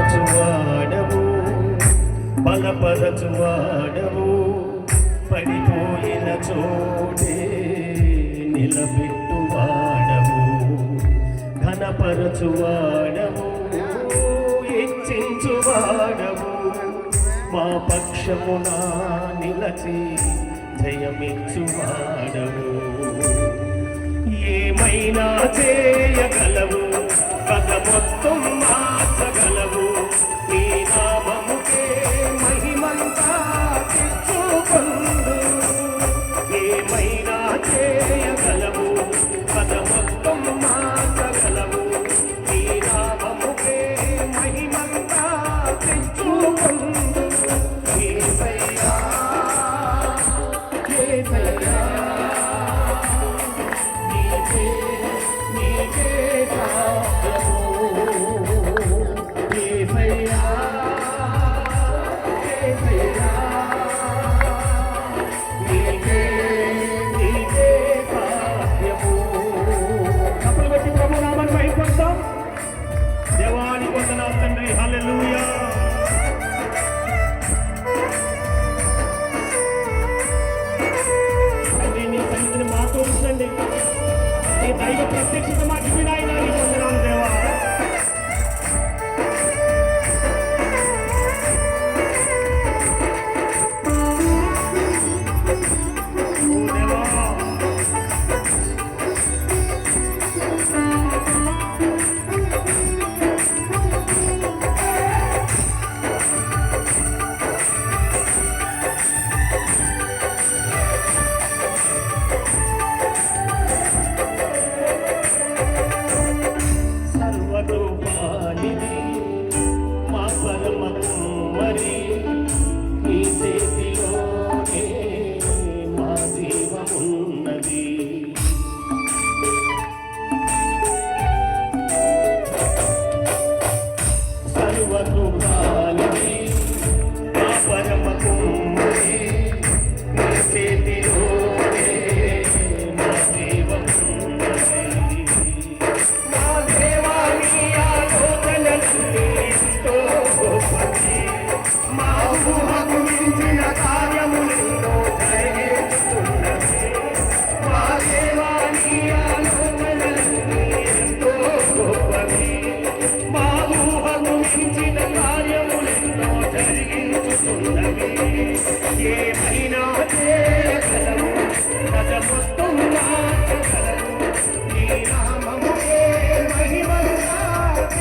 కాచువాడవు, బలపరచువాడవు, పడిపోయిన చోటే నిలబెట్టువాడవు, ఘనపరచువాడవు, హెచ్చించువాడవు, మా పక్షమున నిలచి జయమిచ్చువాడవు. ఏమైనా చేయగలవు, కథ మొత్తం మార్చగలవు, నీ నామముకే మహిమంతా తెచ్చుకొందు. ఏమైనా చేయగలవు, కథ మొత్తం మార్చగలవు, నీ నామముకే మహిమంతా తెచ్చుకొందు. యేసయ్యా యేసయ్యా దేవానికి వందనాలు తండ్రి. హల్లెలూయా. నీ సన్నిధిని మాతో ఉంచండి. నీ దైవ ప్రత్యక్షత మాకు వినాయక